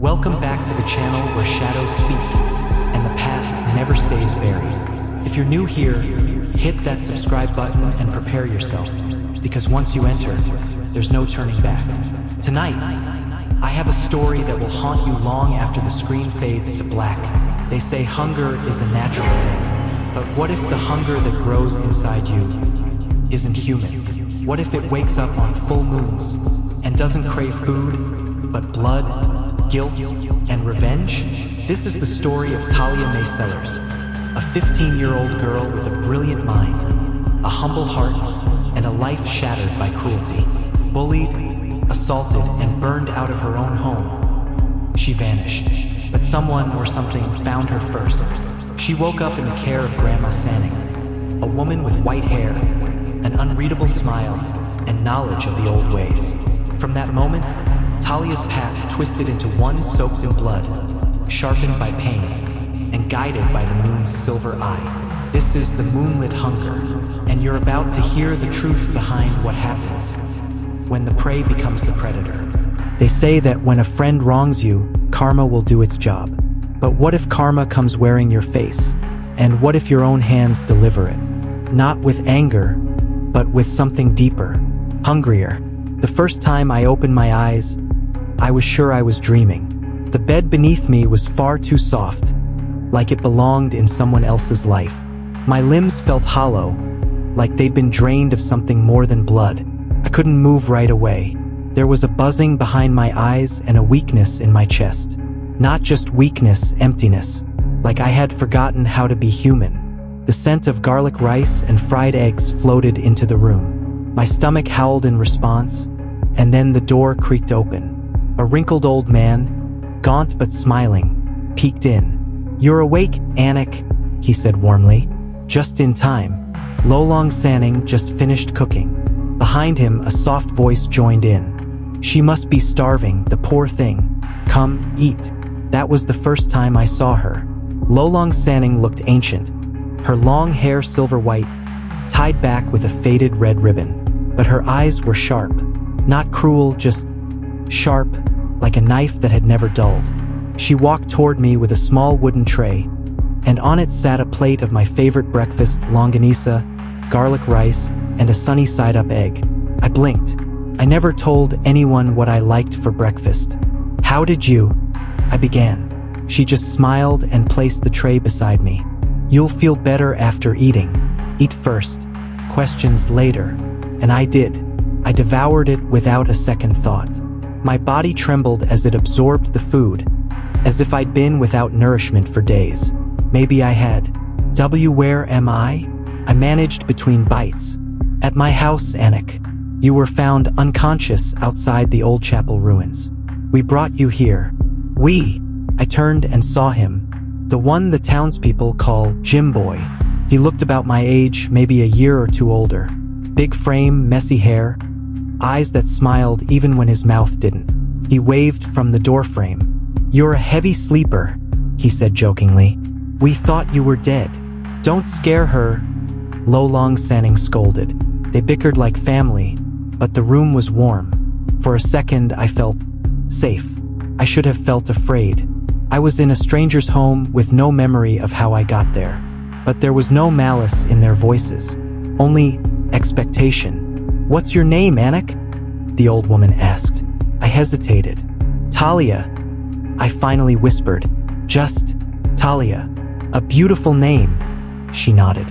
Welcome back to the channel where shadows speak and the past never stays buried. If you're new here, hit that subscribe button and prepare yourself, because once you enter, there's no turning back. Tonight, I have a story that will haunt you long after the screen fades to black. They say hunger is a natural thing, but what if the hunger that grows inside you isn't human? What if it wakes up on full moons and doesn't crave food, but blood, guilt, and revenge? This is the story of Talia Sellers, a 15-year-old girl with a brilliant mind, a humble heart, and a life shattered by cruelty. Bullied, assaulted, and burned out of her own home, she vanished. But someone or something found her first. She woke up in the care of Grandma Sanning, a woman with white hair, an unreadable smile, and knowledge of the old ways. From that moment, Talia's path twisted into one soaked in blood, sharpened by pain, and guided by the moon's silver eye. This is the Moonlit Hunger, and you're about to hear the truth behind what happens when the prey becomes the predator. They say that when a friend wrongs you, karma will do its job. But what if karma comes wearing your face? And what if your own hands deliver it? Not with anger, but with something deeper, hungrier. The first time I opened my eyes, I was sure I was dreaming. The bed beneath me was far too soft, like it belonged in someone else's life. My limbs felt hollow, like they'd been drained of something more than blood. I couldn't move right away. There was a buzzing behind my eyes and a weakness in my chest. Not just weakness, emptiness, like I had forgotten how to be human. The scent of garlic rice and fried eggs floated into the room. My stomach howled in response, and then the door creaked open. A wrinkled old man, gaunt but smiling, peeked in. "You're awake, Anik," he said warmly. Just in time. Lolong Sanning just finished cooking. Behind him, a soft voice joined in. "She must be starving, the poor thing. Come, eat." That was the first time I saw her. Lolong Sanning looked ancient, her long hair silver white, tied back with a faded red ribbon. But her eyes were sharp. Not cruel, just sharp, like a knife that had never dulled. She walked toward me with a small wooden tray, and on it sat a plate of my favorite breakfast, longanisa, garlic rice, and a sunny side-up egg. I blinked. I never told anyone what I liked for breakfast. "How did you?" I began. She just smiled and placed the tray beside me. "You'll feel better after eating. Eat first. Questions later." And I did. I devoured it without a second thought. My body trembled as it absorbed the food, as if I'd been without nourishment for days. Maybe I had. Where am I? I managed between bites. "At my house, Anik. You were found unconscious outside the old chapel ruins. We brought you here." "We?" I turned and saw him. The one the townspeople call Jim Boy. He looked about my age, maybe a year or two older. Big frame, messy hair, eyes that smiled even when his mouth didn't. He waved from the doorframe. "You're a heavy sleeper," he said jokingly. "We thought you were dead." "Don't scare her," Lolong Sanning scolded. They bickered like family, but the room was warm. For a second, I felt safe. I should have felt afraid. I was in a stranger's home with no memory of how I got there. But there was no malice in their voices, only expectation. "What's your name, Anik?" the old woman asked. I hesitated. "Talia," I finally whispered. "Just Talia." "A beautiful name," she nodded.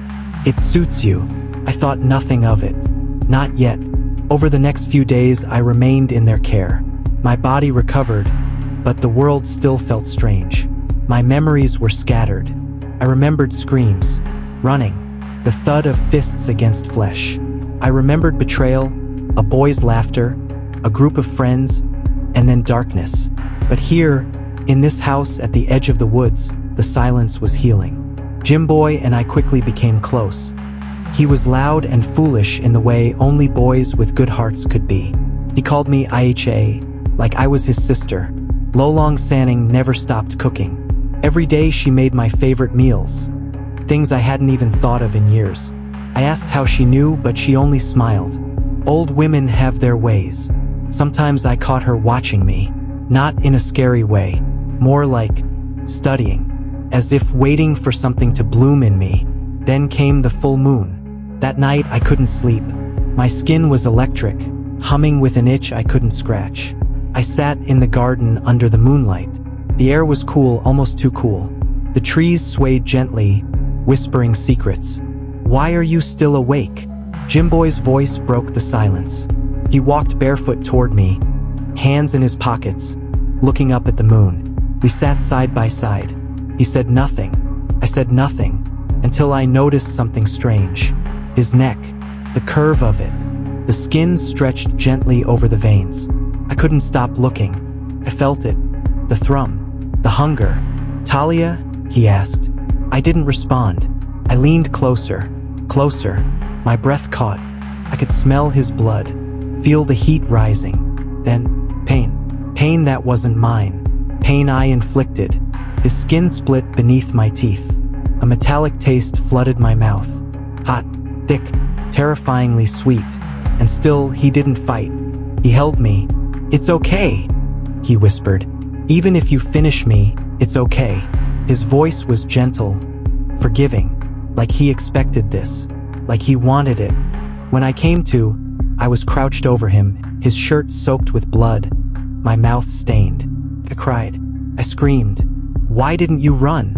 "It suits you." I thought nothing of it. Not yet. Over the next few days, I remained in their care. My body recovered, but the world still felt strange. My memories were scattered. I remembered screams, running, the thud of fists against flesh. I remembered betrayal, a boy's laughter, a group of friends, and then darkness. But here, in this house at the edge of the woods, the silence was healing. Jim Boy and I quickly became close. He was loud and foolish in the way only boys with good hearts could be. He called me Iha, like I was his sister. Lolong Sanning never stopped cooking. Every day she made my favorite meals, things I hadn't even thought of in years. I asked how she knew, but she only smiled. Old women have their ways. Sometimes I caught her watching me, Not in a scary way, more like studying, as if waiting for something to bloom in me. Then came the full moon. That night I couldn't sleep. My skin was electric, humming with an itch I couldn't scratch. I sat in the garden under the moonlight. The air was cool, almost too cool. The trees swayed gently, whispering secrets. "Why are you still awake?" Jimboy's voice broke the silence. He walked barefoot toward me, hands in his pockets, looking up at the moon. We sat side by side. He said nothing. I said nothing, until I noticed something strange. His neck, the curve of it, the skin stretched gently over the veins. I couldn't stop looking. I felt it, the thrum, the hunger. "Talia?" he asked. I didn't respond. I leaned closer, closer. My breath caught. I could smell his blood, feel the heat rising. Then, pain. Pain that wasn't mine. Pain I inflicted. His skin split beneath my teeth. A metallic taste flooded my mouth. Hot, thick, terrifyingly sweet. And still, he didn't fight. He held me. "It's okay," he whispered. "Even if you finish me, it's okay." His voice was gentle, forgiving, like he expected this, like he wanted it. When I came to, I was crouched over him, his shirt soaked with blood, my mouth stained. I cried. I screamed. "Why didn't you run?"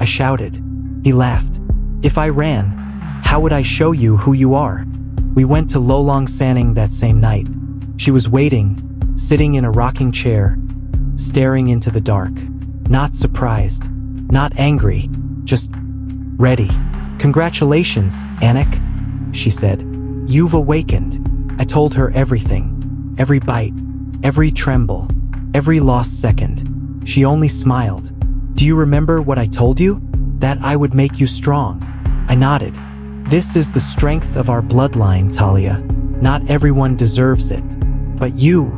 I shouted. He laughed. "If I ran, how would I show you who you are?" We went to Lolong Sanang that same night. She was waiting, sitting in a rocking chair, staring into the dark. Not surprised, not angry, just ready. "Congratulations, Anik," she said. "You've awakened." I told her everything, every bite, every tremble, every lost second. She only smiled. "Do you remember what I told you? That I would make you strong." I nodded. "This is the strength of our bloodline, Talia. Not everyone deserves it. But you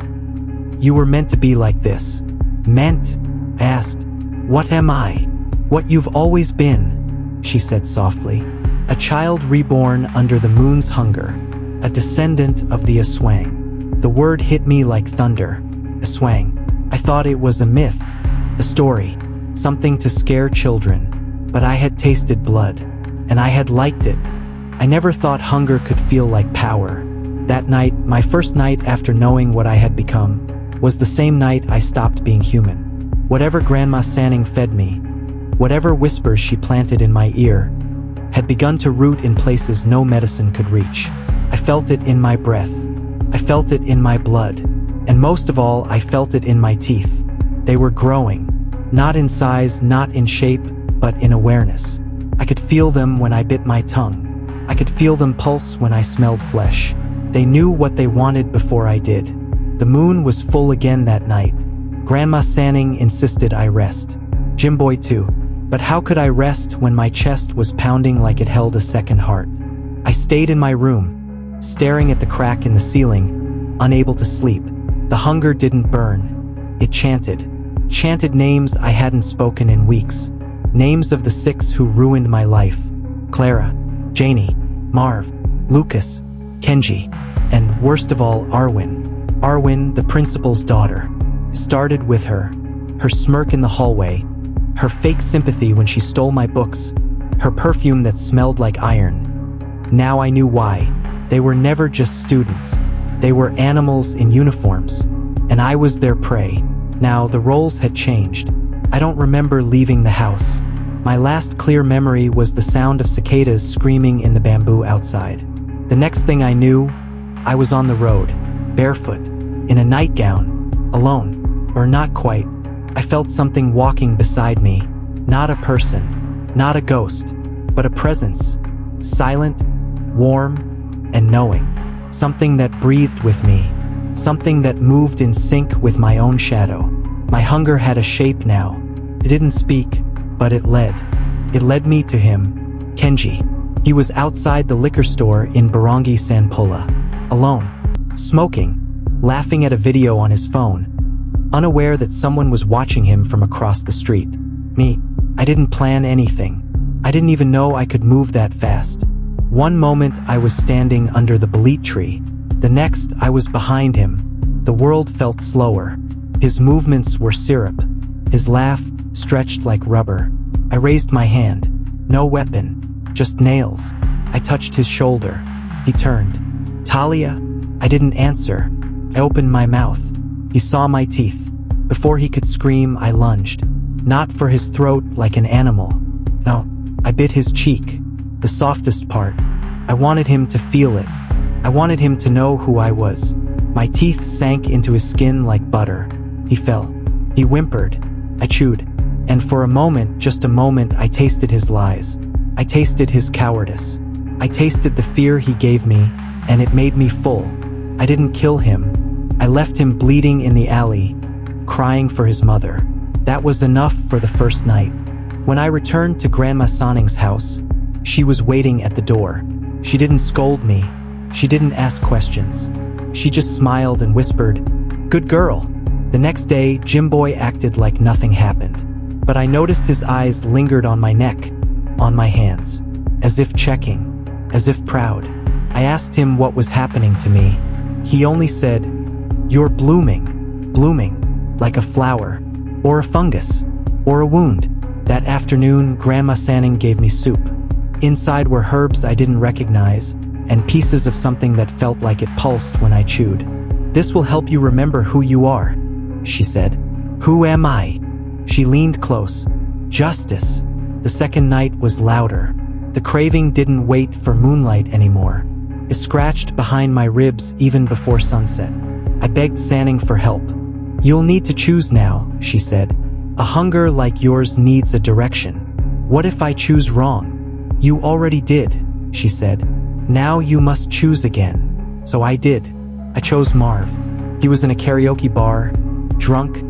were meant to be like this." "Meant?" I asked. "What am I?" "What you've always been," she said softly. "A child reborn under the moon's hunger. A descendant of the aswang." The word hit me like thunder. Aswang. I thought it was a myth, a story, something to scare children. But I had tasted blood, and I had liked it. I never thought hunger could feel like power. That night, my first night after knowing what I had become, was the same night I stopped being human. Whatever Grandma Sanang fed me, whatever whispers she planted in my ear, had begun to root in places no medicine could reach. I felt it in my breath. I felt it in my blood. And most of all, I felt it in my teeth. They were growing. Not in size, not in shape, but in awareness. I could feel them when I bit my tongue. I could feel them pulse when I smelled flesh. They knew what they wanted before I did. The moon was full again that night. Grandma Sanang insisted I rest. Jimboy too. But how could I rest when my chest was pounding like it held a second heart? I stayed in my room, staring at the crack in the ceiling, unable to sleep. The hunger didn't burn. It chanted. Chanted names I hadn't spoken in weeks. Names of the 6 who ruined my life. Clara, Janie, Marv, Lucas, Kenji, and worst of all, Arwen. Arwen, the principal's daughter. Started with her. Her smirk in the hallway. Her fake sympathy when she stole my books. Her perfume that smelled like iron. Now I knew why. They were never just students. They were animals in uniforms. And I was their prey. Now the roles had changed. I don't remember leaving the house. My last clear memory was the sound of cicadas screaming in the bamboo outside. The next thing I knew, I was on the road, barefoot, in a nightgown, alone, or not quite. I felt something walking beside me. Not a person, not a ghost, but a presence. Silent, warm, and knowing. Something that breathed with me. Something that moved in sync with my own shadow. My hunger had a shape now. It didn't speak, but it led. It led me to him, Kenji. He was outside the liquor store in Barangay Sanpola, alone, smoking, laughing at a video on his phone, unaware that someone was watching him from across the street. Me, I didn't plan anything. I didn't even know I could move that fast. One moment I was standing under the bolete tree. The next I was behind him. The world felt slower. His movements were syrup. His laugh stretched like rubber. I raised my hand. No weapon, just nails. I touched his shoulder. He turned. "Talia?" I didn't answer. I opened my mouth. He saw my teeth. Before he could scream, I lunged. Not for his throat like an animal. No, I bit his cheek, the softest part. I wanted him to feel it. I wanted him to know who I was. My teeth sank into his skin like butter. He fell. He whimpered. I chewed. And for a moment, just a moment, I tasted his lies. I tasted his cowardice. I tasted the fear he gave me, and it made me full. I didn't kill him. I left him bleeding in the alley, crying for his mother. That was enough for the first night. When I returned to Grandma Sonning's house, she was waiting at the door. She didn't scold me. She didn't ask questions. She just smiled and whispered, "Good girl." The next day, Jimboy acted like nothing happened. But I noticed his eyes lingered on my neck, on my hands, as if checking, as if proud. I asked him what was happening to me. He only said, "You're blooming, blooming, like a flower, or a fungus, or a wound." That afternoon, Grandma Sanning gave me soup. Inside were herbs I didn't recognize, and pieces of something that felt like it pulsed when I chewed. "This will help you remember who you are," she said. "Who am I?" She leaned close. "Justice." The second night was louder. The craving didn't wait for moonlight anymore. It scratched behind my ribs even before sunset. I begged Sanning for help. "You'll need to choose now," she said. "A hunger like yours needs a direction. What if I choose wrong?" "You already did," she said. "Now you must choose again." So I did. I chose Marv. He was in a karaoke bar, drunk,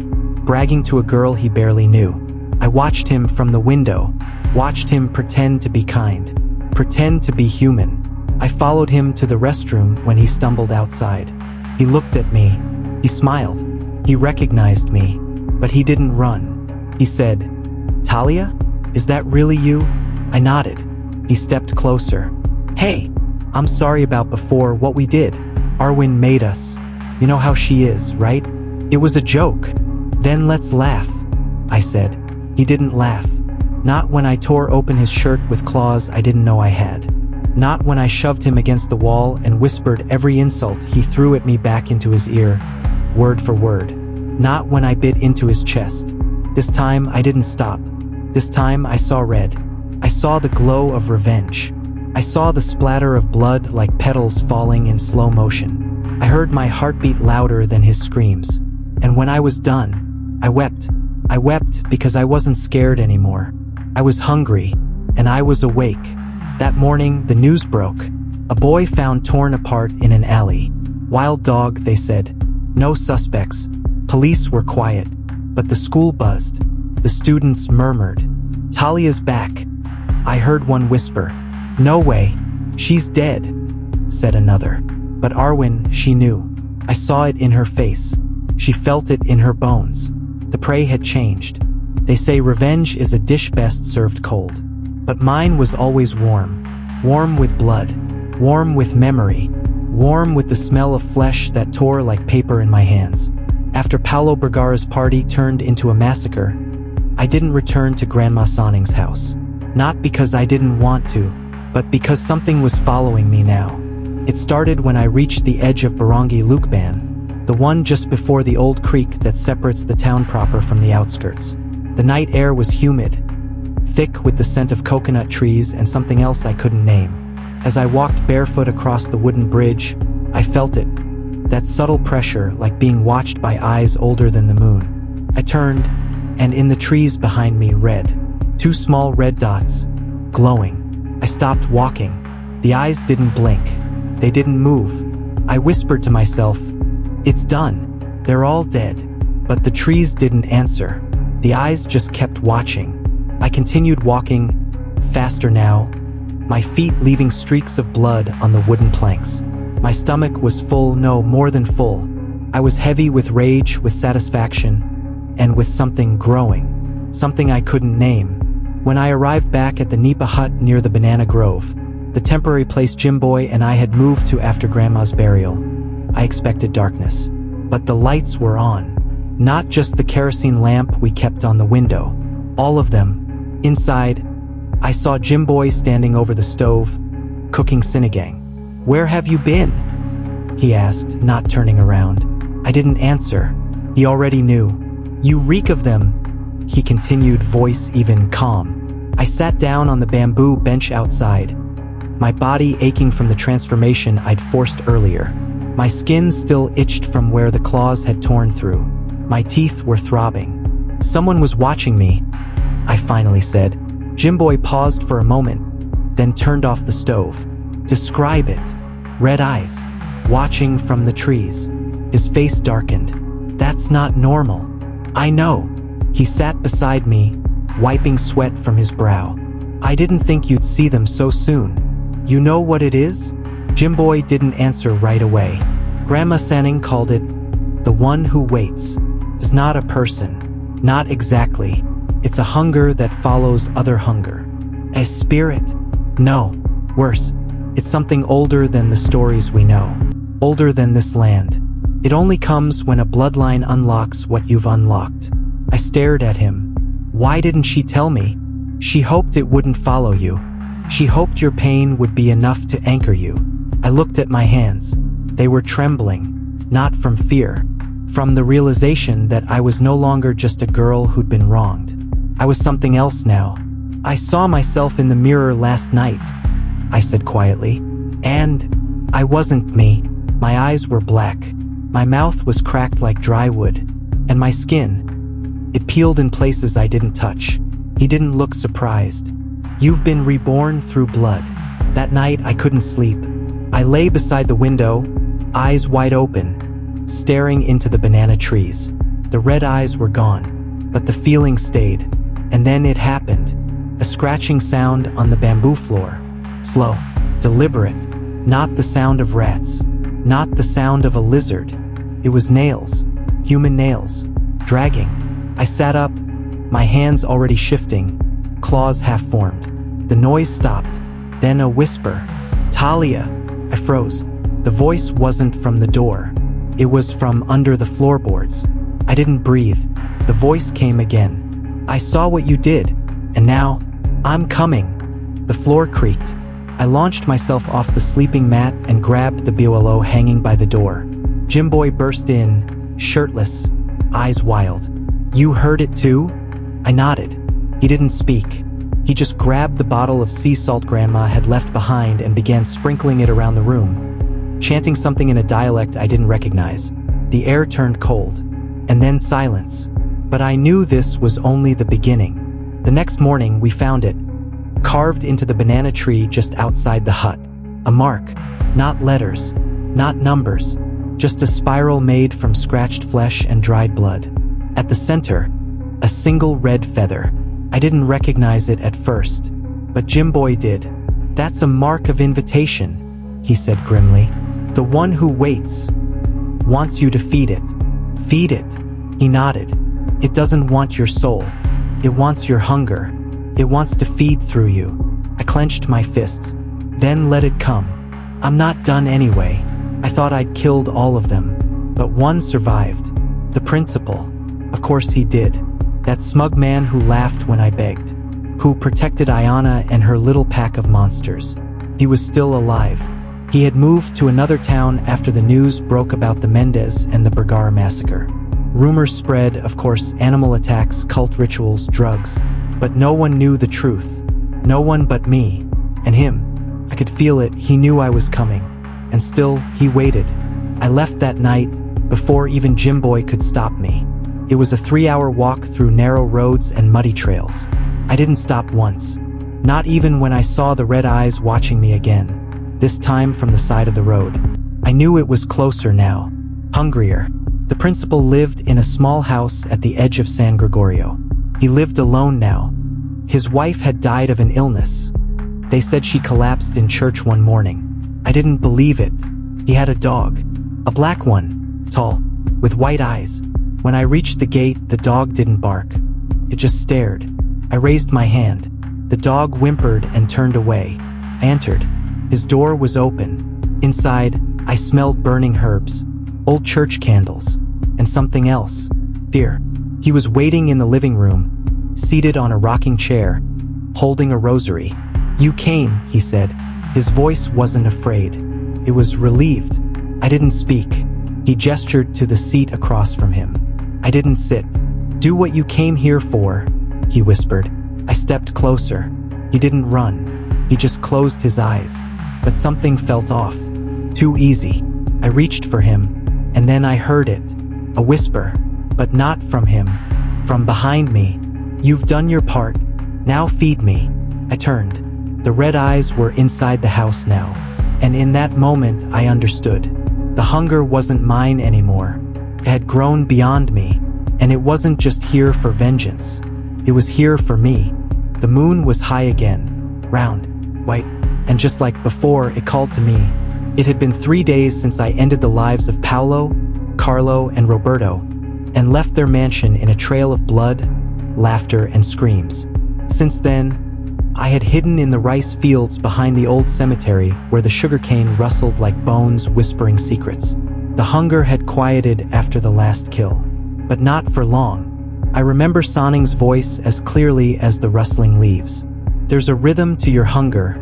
bragging to a girl he barely knew. I watched him from the window, watched him pretend to be kind, pretend to be human. I followed him to the restroom when he stumbled outside. He looked at me. He smiled. He recognized me, but he didn't run. He said, "Talia, is that really you?" I nodded. He stepped closer. "Hey, I'm sorry about before, what we did. Arwen made us. You know how she is, right? It was a joke." "Then let's laugh," I said. He didn't laugh. Not when I tore open his shirt with claws I didn't know I had. Not when I shoved him against the wall and whispered every insult he threw at me back into his ear, word for word. Not when I bit into his chest. This time I didn't stop. This time I saw red. I saw the glow of revenge. I saw the splatter of blood like petals falling in slow motion. I heard my heartbeat louder than his screams. And when I was done, I wept. I wept because I wasn't scared anymore. I was hungry, and I was awake. That morning, the news broke. A boy found torn apart in an alley. Wild dog, they said. No suspects. Police were quiet, but the school buzzed. The students murmured, "Talia's back." I heard one whisper, "No way, she's dead," said another. But Arwen, she knew. I saw it in her face. She felt it in her bones. The prey had changed. They say revenge is a dish best served cold. But mine was always warm. Warm with blood. Warm with memory. Warm with the smell of flesh that tore like paper in my hands. After Paolo Bergara's party turned into a massacre, I didn't return to Grandma Sonning's house. Not because I didn't want to, but because something was following me now. It started when I reached the edge of Barangay Lucban, the one just before the old creek that separates the town proper from the outskirts. The night air was humid, thick with the scent of coconut trees and something else I couldn't name. As I walked barefoot across the wooden bridge, I felt it, that subtle pressure like being watched by eyes older than the moon. I turned, and in the trees behind me, red. 2 small red dots, glowing. I stopped walking. The eyes didn't blink. They didn't move. I whispered to myself, "It's done. They're all dead." But the trees didn't answer. The eyes just kept watching. I continued walking, faster now, my feet leaving streaks of blood on the wooden planks. My stomach was full, no, more than full. I was heavy with rage, with satisfaction, and with something growing, something I couldn't name. When I arrived back at the Nipa hut near the banana grove, the temporary place Jimboy and I had moved to after Grandma's burial, I expected darkness. But the lights were on. Not just the kerosene lamp we kept on the window. All of them. Inside, I saw Jimboy standing over the stove, cooking sinigang. "Where have you been?" he asked, not turning around. I didn't answer. He already knew. "You reek of them," he continued, voice even calm. I sat down on the bamboo bench outside, my body aching from the transformation I'd forced earlier. My skin still itched from where the claws had torn through. My teeth were throbbing. "Someone was watching me," I finally said. Jimboy paused for a moment, then turned off the stove. "Describe it." "Red eyes, watching from the trees." His face darkened. "That's not normal." "I know." He sat beside me, wiping sweat from his brow. "I didn't think you'd see them so soon." "You know what it is?" Jimboy didn't answer right away. "Grandma Sanning called it the one who waits. It's not a person. Not exactly. It's a hunger that follows other hunger." "A spirit?" "No. Worse. It's something older than the stories we know. Older than this land. It only comes when a bloodline unlocks what you've unlocked." I stared at him. Why didn't she tell me? She hoped it wouldn't follow you. She hoped your pain would be enough to anchor you. I looked at my hands. They were trembling, not from fear, from the realization that I was no longer just a girl who'd been wronged. I was something else now. "I saw myself in the mirror last night," I said quietly. "And I wasn't me." My eyes were black. My mouth was cracked like dry wood. And my skin, it peeled in places I didn't touch. He didn't look surprised. "You've been reborn through blood." That night I couldn't sleep. I lay beside the window, eyes wide open, staring into the banana trees. The red eyes were gone, but the feeling stayed. And then it happened. A scratching sound on the bamboo floor. Slow, deliberate. Not the sound of rats. Not the sound of a lizard. It was nails. Human nails. Dragging. I sat up, my hands already shifting, claws half-formed. The noise stopped. Then a whisper. "Talia." I froze. The voice wasn't from the door. It was from under the floorboards. I didn't breathe. The voice came again. "I saw what you did, and now, I'm coming." The floor creaked. I launched myself off the sleeping mat and grabbed the BOLO hanging by the door. Jimboy burst in, shirtless, eyes wild. "You heard it too?" I nodded. He didn't speak. He just grabbed the bottle of sea salt Grandma had left behind and began sprinkling it around the room, chanting something in a dialect I didn't recognize. The air turned cold, and then silence. But I knew this was only the beginning. The next morning we found it, carved into the banana tree just outside the hut. A mark, not letters, not numbers, just a spiral made from scratched flesh and dried blood. At the center, a single red feather. I didn't recognize it at first, but Jimboy did. "That's a mark of invitation," he said grimly. "The one who waits wants you to feed it." "Feed it?" He nodded. "It doesn't want your soul. It wants your hunger. It wants to feed through you." I clenched my fists. "Then let it come." "I'm not done anyway." I thought I'd killed all of them, but one survived. The principal. Of course he did. That smug man who laughed when I begged, who protected Ayana and her little pack of monsters. He was still alive. He had moved to another town after the news broke about the Mendez and the Bergara massacre. Rumors spread, of course, animal attacks, cult rituals, drugs. But no one knew the truth. No one but me. And him. I could feel it. He knew I was coming. And still, he waited. I left that night, before even Jimboy could stop me. It was a 3-hour walk through narrow roads and muddy trails. I didn't stop once. Not even when I saw the red eyes watching me again. This time from the side of the road. I knew it was closer now. Hungrier. The principal lived in a small house at the edge of San Gregorio. He lived alone now. His wife had died of an illness. They said she collapsed in church one morning. I didn't believe it. He had a dog. A black one. Tall. With white eyes. When I reached the gate, the dog didn't bark. It just stared. I raised my hand. The dog whimpered and turned away. I entered. His door was open. Inside, I smelled burning herbs, old church candles, and something else. Fear. He was waiting in the living room, seated on a rocking chair, holding a rosary. "You came," he said. His voice wasn't afraid. It was relieved. I didn't speak. He gestured to the seat across from him. I didn't sit. "Do what you came here for," he whispered. I stepped closer. He didn't run. He just closed his eyes. But something felt off. Too easy. I reached for him, and then I heard it. A whisper. But not from him. From behind me. "You've done your part. Now feed me." I turned. The red eyes were inside the house now. And in that moment, I understood. The hunger wasn't mine anymore. It had grown beyond me. And it wasn't just here for vengeance. It was here for me. The moon was high again. Round. White. And just like before, it called to me. It had been 3 days since I ended the lives of Paolo, Carlo, and Roberto, and left their mansion in a trail of blood, laughter, and screams. Since then, I had hidden in the rice fields behind the old cemetery where the sugarcane rustled like bones whispering secrets. The hunger had quieted after the last kill. But not for long. I remember Sonning's voice as clearly as the rustling leaves. "There's a rhythm to your hunger,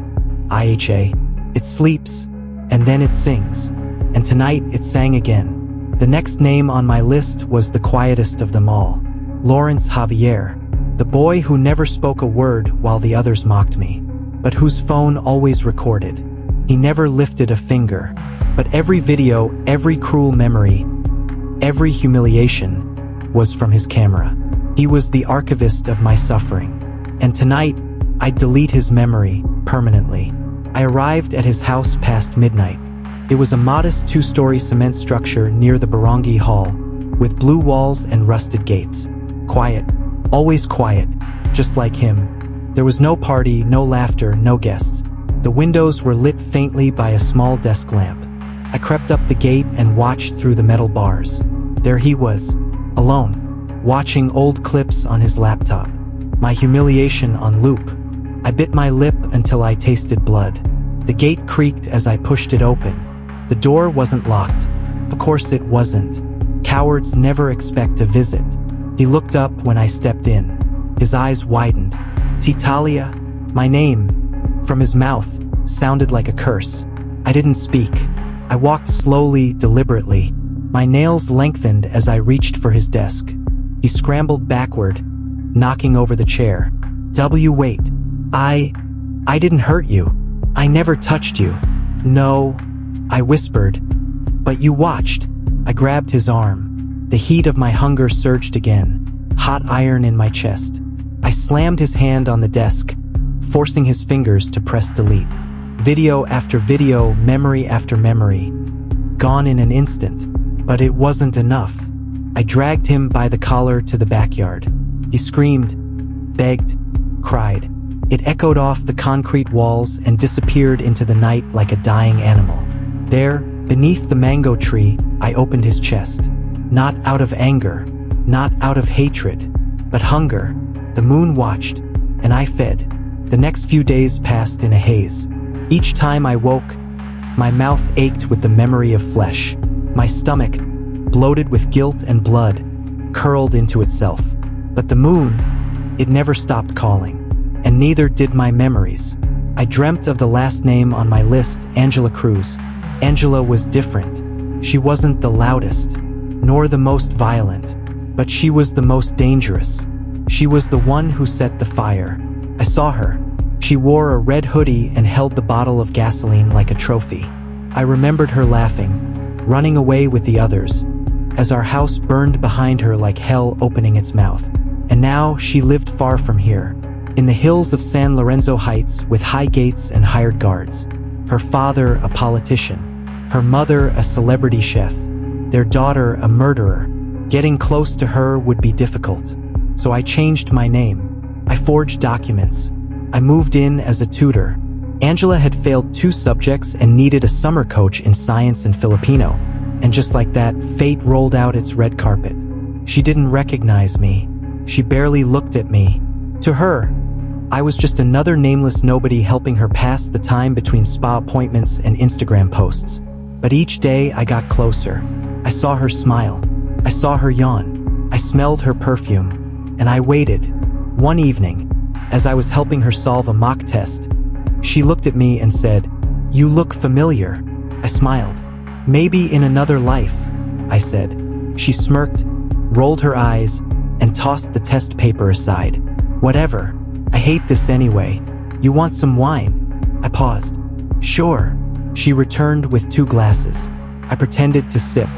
IHA. It sleeps, and then it sings. And tonight it sang again." The next name on my list was the quietest of them all. Lawrence Javier. The boy who never spoke a word while the others mocked me, but whose phone always recorded. He never lifted a finger, but every video, every cruel memory, every humiliation was from his camera. He was the archivist of my suffering. And tonight, I'd delete his memory permanently. I arrived at his house past midnight. It was a modest 2-story cement structure near the Barangay Hall, with blue walls and rusted gates. Quiet. Always quiet, just like him. There was no party, no laughter, no guests. The windows were lit faintly by a small desk lamp. I crept up the gate and watched through the metal bars. There he was, alone, watching old clips on his laptop. My humiliation on loop. I bit my lip until I tasted blood. The gate creaked as I pushed it open. The door wasn't locked. Of course it wasn't. Cowards never expect a visit. He looked up when I stepped in. His eyes widened. "Talia?" My name, from his mouth, sounded like a curse. I didn't speak. I walked slowly, deliberately. My nails lengthened as I reached for his desk. He scrambled backward, knocking over the chair. Wait. I didn't hurt you. I never touched you." "No," I whispered. "But you watched." I grabbed his arm. The heat of my hunger surged again, hot iron in my chest. I slammed his hand on the desk, forcing his fingers to press delete. Video after video, memory after memory. Gone in an instant. But it wasn't enough. I dragged him by the collar to the backyard. He screamed, begged, cried. It echoed off the concrete walls and disappeared into the night like a dying animal. There, beneath the mango tree, I opened his chest. Not out of anger, not out of hatred, but hunger. The moon watched, and I fed. The next few days passed in a haze. Each time I woke, my mouth ached with the memory of flesh. My stomach, bloated with guilt and blood, curled into itself. But the moon, it never stopped calling. And neither did my memories. I dreamt of the last name on my list, Angela Cruz. Angela was different. She wasn't the loudest, nor the most violent, but she was the most dangerous. She was the one who set the fire. I saw her. She wore a red hoodie and held the bottle of gasoline like a trophy. I remembered her laughing, running away with the others, as our house burned behind her like hell opening its mouth. And now she lived far from here, in the hills of San Lorenzo Heights with high gates and hired guards. Her father a politician, her mother a celebrity chef, their daughter a murderer. Getting close to her would be difficult. So I changed my name. I forged documents. I moved in as a tutor. Angela had failed 2 subjects and needed a summer coach in science and Filipino. And just like that, fate rolled out its red carpet. She didn't recognize me. She barely looked at me. To her, I was just another nameless nobody helping her pass the time between spa appointments and Instagram posts. But each day I got closer. I saw her smile. I saw her yawn. I smelled her perfume, and I waited. One evening, as I was helping her solve a mock test, she looked at me and said, "You look familiar." I smiled. "Maybe in another life," I said. She smirked, rolled her eyes, and tossed the test paper aside. "Whatever. I hate this anyway. You want some wine?" I paused. "Sure." She returned with 2 glasses. I pretended to sip.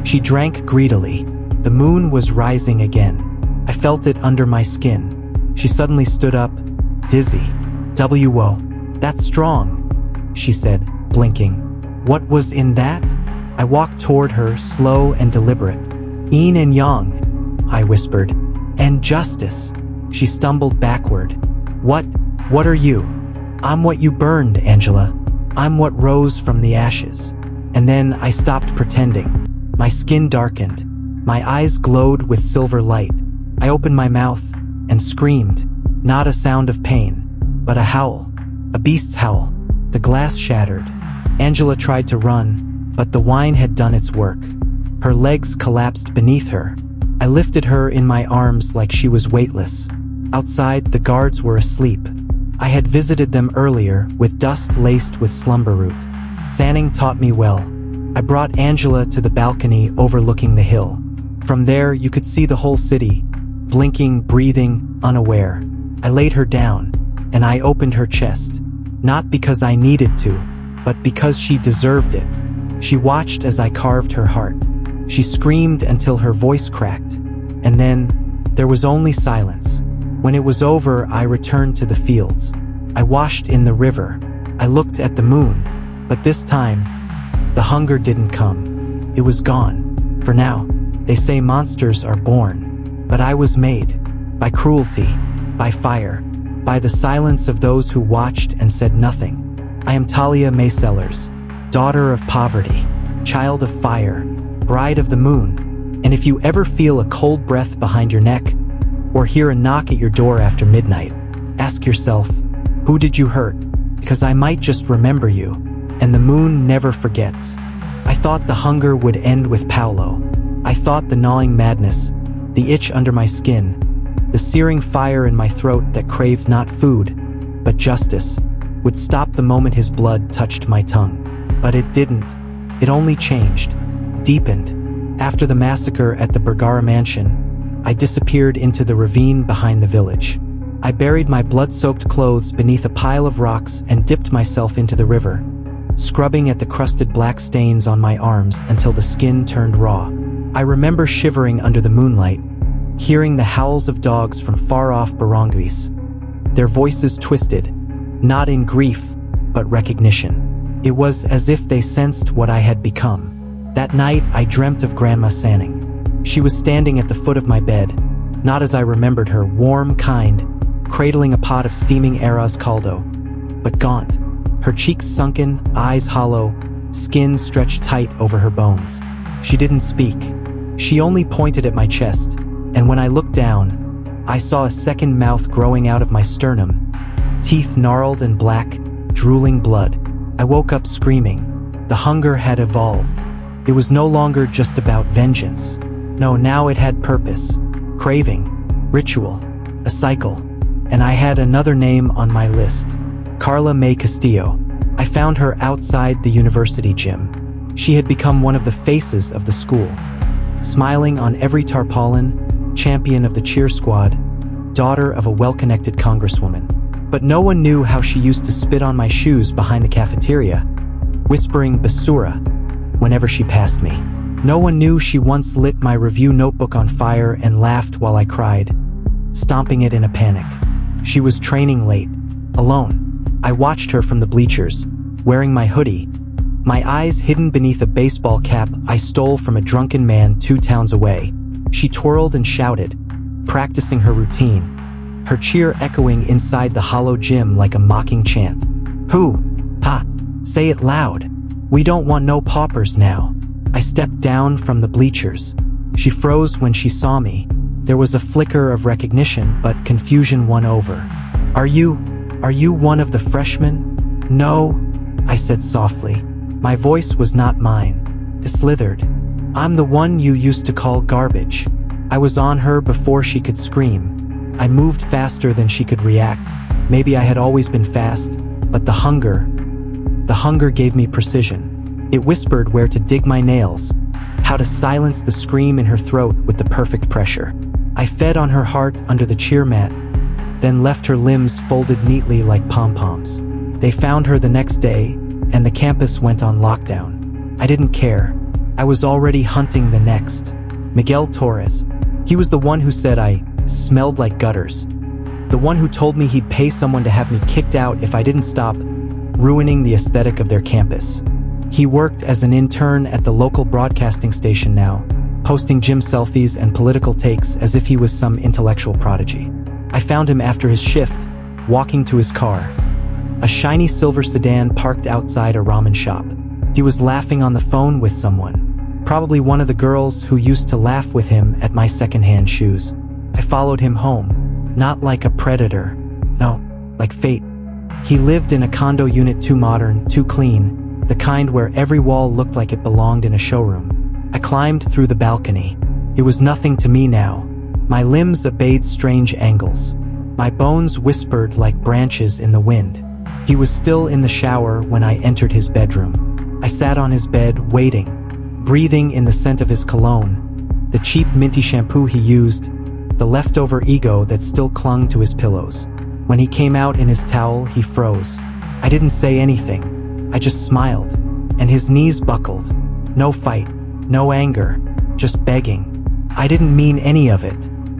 She drank greedily. The moon was rising again. I felt it under my skin. She suddenly stood up, dizzy. "Whoa, that's strong," she said, blinking. "What was in that?" I walked toward her, slow and deliberate. "Yin and yang," I whispered. "And justice." She stumbled backward. What are you?" "I'm what you burned, Angela. I'm what rose from the ashes." And then I stopped pretending. My skin darkened. My eyes glowed with silver light. I opened my mouth and screamed. Not a sound of pain, but a howl. A beast's howl. The glass shattered. Angela tried to run, but the wine had done its work. Her legs collapsed beneath her. I lifted her in my arms like she was weightless. Outside, the guards were asleep. I had visited them earlier, with dust laced with slumber root. Sanning taught me well. I brought Angela to the balcony overlooking the hill. From there, you could see the whole city, blinking, breathing, unaware. I laid her down, and I opened her chest. Not because I needed to, but because she deserved it. She watched as I carved her heart. She screamed until her voice cracked. And then, there was only silence. When it was over, I returned to the fields. I washed in the river. I looked at the moon. But this time, the hunger didn't come. It was gone. For now. They say monsters are born. But I was made. By cruelty. By fire. By the silence of those who watched and said nothing. I am Talia Maysellers, daughter of poverty, child of fire, bride of the moon. And if you ever feel a cold breath behind your neck, or hear a knock at your door after midnight, ask yourself, who did you hurt? Because I might just remember you, and the moon never forgets. I thought the hunger would end with Paolo. I thought the gnawing madness, the itch under my skin, the searing fire in my throat that craved not food, but justice, would stop the moment his blood touched my tongue. But it didn't. It only changed, deepened. After the massacre at the Bergara mansion, I disappeared into the ravine behind the village. I buried my blood-soaked clothes beneath a pile of rocks and dipped myself into the river, scrubbing at the crusted black stains on my arms until the skin turned raw. I remember shivering under the moonlight, hearing the howls of dogs from far-off barangays. Their voices twisted, not in grief, but recognition. It was as if they sensed what I had become. That night, I dreamt of Grandma Sanning. She was standing at the foot of my bed, not as I remembered her, warm, kind, cradling a pot of steaming arroz caldo, but gaunt, her cheeks sunken, eyes hollow, skin stretched tight over her bones. She didn't speak. She only pointed at my chest, and when I looked down, I saw a second mouth growing out of my sternum, teeth gnarled and black, drooling blood. I woke up screaming. The hunger had evolved. It was no longer just about vengeance. No, now it had purpose, craving, ritual, a cycle. And I had another name on my list. Carla May Castillo. I found her outside the university gym. She had become one of the faces of the school. Smiling on every tarpaulin, champion of the cheer squad, daughter of a well-connected congresswoman. But no one knew how she used to spit on my shoes behind the cafeteria, whispering basura whenever she passed me. No one knew she once lit my review notebook on fire and laughed while I cried, stomping it in a panic. She was training late, alone. I watched her from the bleachers, wearing my hoodie, my eyes hidden beneath a baseball cap I stole from a drunken man 2 towns away. She twirled and shouted, practicing her routine, her cheer echoing inside the hollow gym like a mocking chant. Who? Ha! Say it loud. We don't want no paupers now. I stepped down from the bleachers. She froze when she saw me. There was a flicker of recognition, but confusion won over. Are you one of the freshmen? No, I said softly. My voice was not mine. It slithered. I'm the one you used to call garbage. I was on her before she could scream. I moved faster than she could react. Maybe I had always been fast, but the hunger gave me precision. It whispered where to dig my nails, how to silence the scream in her throat with the perfect pressure. I fed on her heart under the cheer mat, then left her limbs folded neatly like pom-poms. They found her the next day, and the campus went on lockdown. I didn't care. I was already hunting the next. Miguel Torres. He was the one who said I smelled like gutters. The one who told me he'd pay someone to have me kicked out if I didn't stop ruining the aesthetic of their campus. He worked as an intern at the local broadcasting station now, posting gym selfies and political takes as if he was some intellectual prodigy. I found him after his shift, walking to his car. A shiny silver sedan parked outside a ramen shop. He was laughing on the phone with someone, probably one of the girls who used to laugh with him at my secondhand shoes. I followed him home, not like a predator, no, like fate. He lived in a condo unit too modern, too clean, the kind where every wall looked like it belonged in a showroom. I climbed through the balcony. It was nothing to me now. My limbs obeyed strange angles. My bones whispered like branches in the wind. He was still in the shower when I entered his bedroom. I sat on his bed, waiting, breathing in the scent of his cologne, the cheap minty shampoo he used, the leftover ego that still clung to his pillows. When he came out in his towel, he froze. I didn't say anything. I just smiled, and his knees buckled. No fight, no anger, just begging. I didn't mean any of it.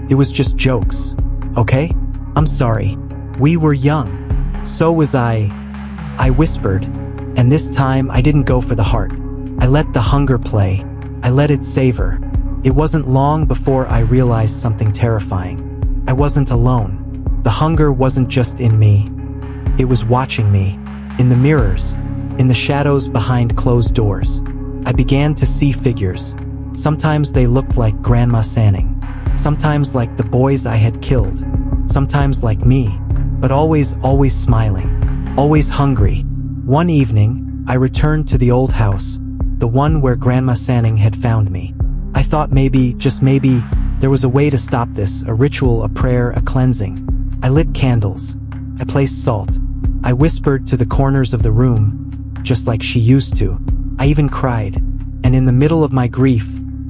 It was just jokes, okay? I'm sorry. We were young. So was I. I whispered, and this time I didn't go for the heart. I let the hunger play. I let it savor. It wasn't long before I realized something terrifying. I wasn't alone. The hunger wasn't just in me. It was watching me, in the mirrors, in the shadows behind closed doors. I began to see figures. Sometimes they looked like Grandma Sanning. Sometimes like the boys I had killed. Sometimes like me, but always smiling, always hungry. One evening, I returned to the old house, the one where Grandma Sanning had found me. I thought maybe, just maybe, there was a way to stop this, a ritual, a prayer, a cleansing. I lit candles. I placed salt. I whispered to the corners of the room, just like she used to. I even cried. And in the middle of my grief,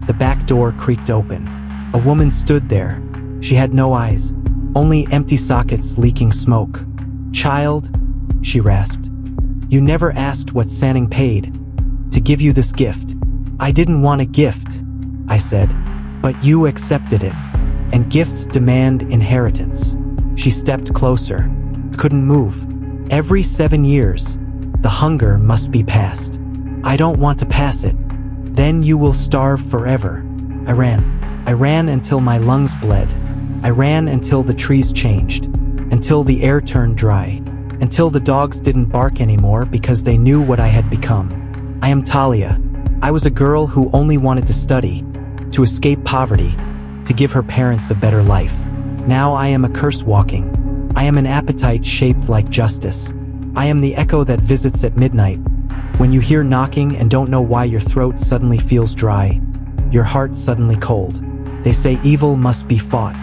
the back door creaked open. A woman stood there. She had no eyes, only empty sockets leaking smoke. "Child," she rasped, "you never asked what Sanning paid to give you this gift." "I didn't want a gift," I said, "but you accepted it, and gifts demand inheritance." She stepped closer. I couldn't move. "Every 7 years, the hunger must be passed." "I don't want to pass it. Then you will starve forever." I ran. I ran until my lungs bled. I ran until the trees changed, until the air turned dry, until the dogs didn't bark anymore because they knew what I had become. I am Talia. I was a girl who only wanted to study, to escape poverty, to give her parents a better life. Now I am a curse walking. I am an appetite shaped like justice. I am the echo that visits at midnight, when you hear knocking and don't know why your throat suddenly feels dry, your heart suddenly cold. They say evil must be fought,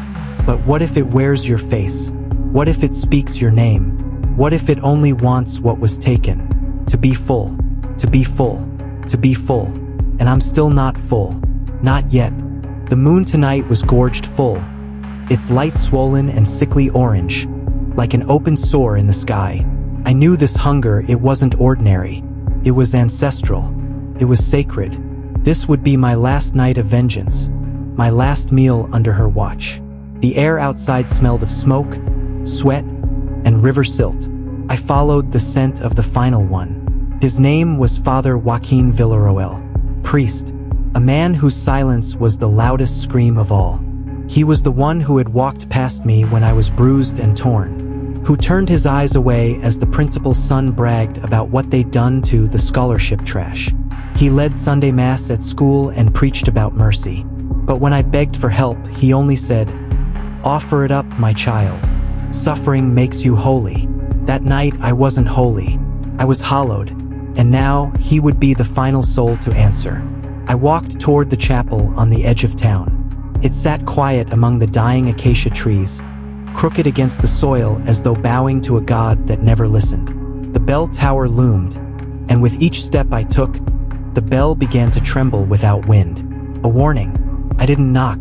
but what if it wears your face? What if it speaks your name? What if it only wants what was taken? To be full, to be full, to be full. And I'm still not full. Not yet. The moon tonight was gorged full, its light swollen and sickly orange, like an open sore in the sky. I knew this hunger, it wasn't ordinary. It was ancestral. It was sacred. This would be my last night of vengeance, my last meal under her watch. The air outside smelled of smoke, sweat, and river silt. I followed the scent of the final one. His name was Father Joaquin Villarroel, priest, a man whose silence was the loudest scream of all. He was the one who had walked past me when I was bruised and torn, who turned his eyes away as the principal's son bragged about what they'd done to the scholarship trash. He led Sunday Mass at school and preached about mercy. But when I begged for help, he only said, "Offer it up, my child. Suffering makes you holy." That night, I wasn't holy. I was hollowed, and now he would be the final soul to answer. I walked toward the chapel on the edge of town. It sat quiet among the dying acacia trees, crooked against the soil as though bowing to a god that never listened. The bell tower loomed, and with each step I took, the bell began to tremble without wind. A warning. I didn't knock.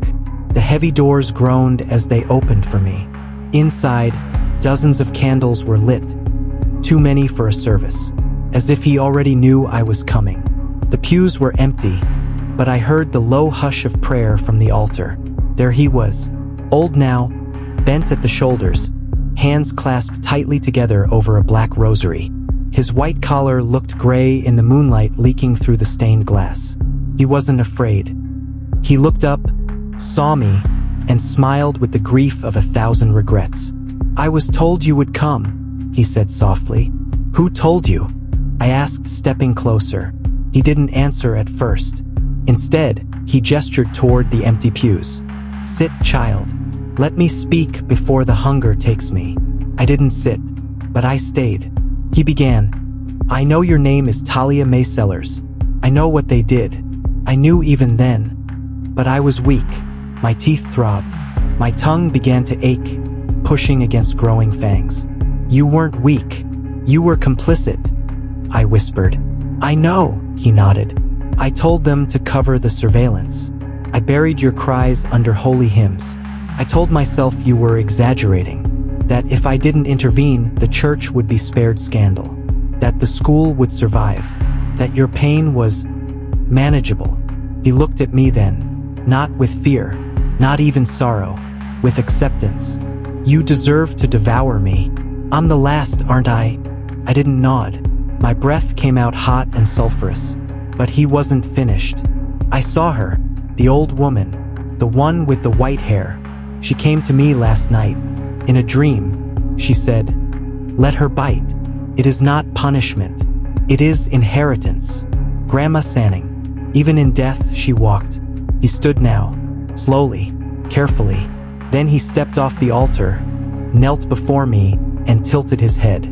The heavy doors groaned as they opened for me. Inside, dozens of candles were lit, too many for a service, as if he already knew I was coming. The pews were empty, but I heard the low hush of prayer from the altar. There he was, old now, bent at the shoulders, hands clasped tightly together over a black rosary. His white collar looked gray in the moonlight leaking through the stained glass. He wasn't afraid. He looked up, saw me, and smiled with the grief of 1,000 regrets. "I was told you would come," he said softly. "Who told you?" I asked, stepping closer. He didn't answer at first. Instead, he gestured toward the empty pews. "Sit, child. Let me speak before the hunger takes me." I didn't sit, but I stayed. He began, "I know your name is Talia Maysellers. I know what they did. I knew even then. But I was weak. My teeth throbbed. My tongue began to ache, pushing against growing fangs. You weren't weak. You were complicit," I whispered. "I know," he nodded. "I told them to cover the surveillance. I buried your cries under holy hymns. I told myself you were exaggerating, that if I didn't intervene, the church would be spared scandal, that the school would survive, that your pain was manageable." He looked at me then, not with fear, not even sorrow, with acceptance. "You deserve to devour me. I'm the last, aren't I?" I didn't nod. My breath came out hot and sulfurous. But he wasn't finished. I saw her, the old woman, the one with the white hair. She came to me last night. In a dream, she said, "Let her bite. It is not punishment. It is inheritance." Grandma Sanning. Even in death, she walked. He stood now, slowly, carefully. Then he stepped off the altar, knelt before me, and tilted his head.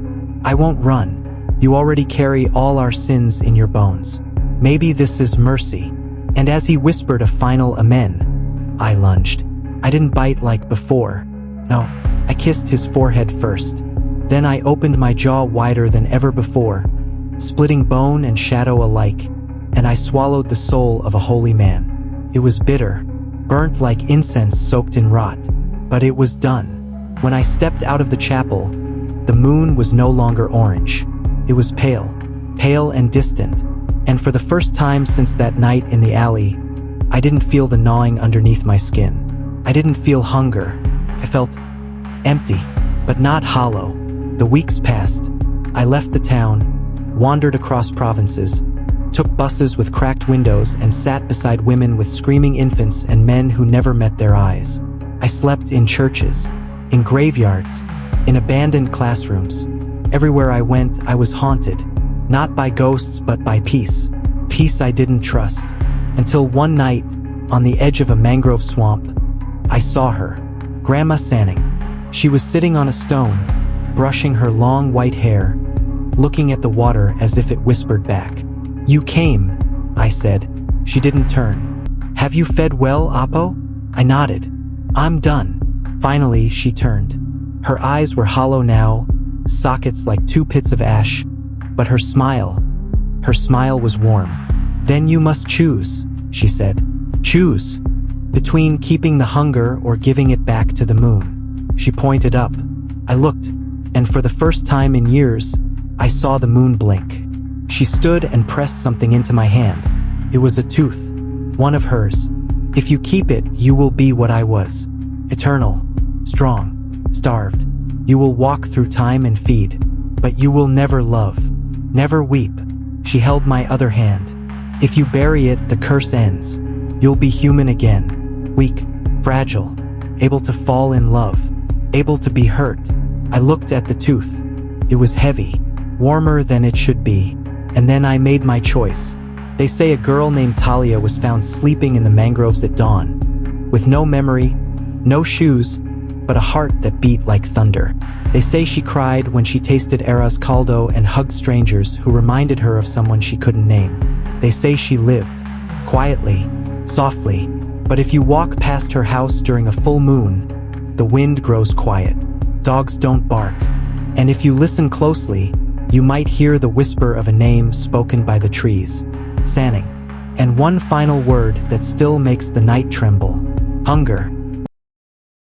"I won't run. You already carry all our sins in your bones. Maybe this is mercy." And as he whispered a final amen, I lunged. I didn't bite like before. No, I kissed his forehead first. Then I opened my jaw wider than ever before, splitting bone and shadow alike, and I swallowed the soul of a holy man. It was bitter, burnt like incense soaked in rot, but it was done. When I stepped out of the chapel, the moon was no longer orange. It was pale, pale and distant, and for the first time since that night in the alley, I didn't feel the gnawing underneath my skin. I didn't feel hunger. I felt empty, but not hollow. The weeks passed. I left the town, wandered across provinces, took buses with cracked windows and sat beside women with screaming infants and men who never met their eyes. I slept in churches, in graveyards, in abandoned classrooms. Everywhere I went, I was haunted, not by ghosts but by peace. Peace I didn't trust. Until one night, on the edge of a mangrove swamp, I saw her, Grandma Sanning. She was sitting on a stone, brushing her long white hair, looking at the water as if it whispered back. "You came," I said. She didn't turn. "Have you fed well, Apo?" I nodded. "I'm done." Finally, she turned. Her eyes were hollow now, sockets like two pits of ash, but her smile was warm. "Then you must choose," she said. "Choose between keeping the hunger or giving it back to the moon." She pointed up. I looked, and for the first time in years, I saw the moon blink. She stood and pressed something into my hand. It was a tooth, one of hers. "If you keep it, you will be what I was. Eternal, strong, starved. You will walk through time and feed, but you will never love, never weep." She held my other hand. "If you bury it, the curse ends. You'll be human again, weak, fragile, able to fall in love, able to be hurt." I looked at the tooth. It was heavy, warmer than it should be, and then I made my choice. They say a girl named Talia was found sleeping in the mangroves at dawn, with no memory, no shoes, but a heart that beat like thunder. They say she cried when she tasted arroz caldo and hugged strangers who reminded her of someone she couldn't name. They say she lived, quietly, softly, But if you walk past her house during a full moon, the wind grows quiet. Dogs don't bark. And if you listen closely, you might hear the whisper of a name spoken by the trees. Sanning. And one final word that still makes the night tremble. Hunger.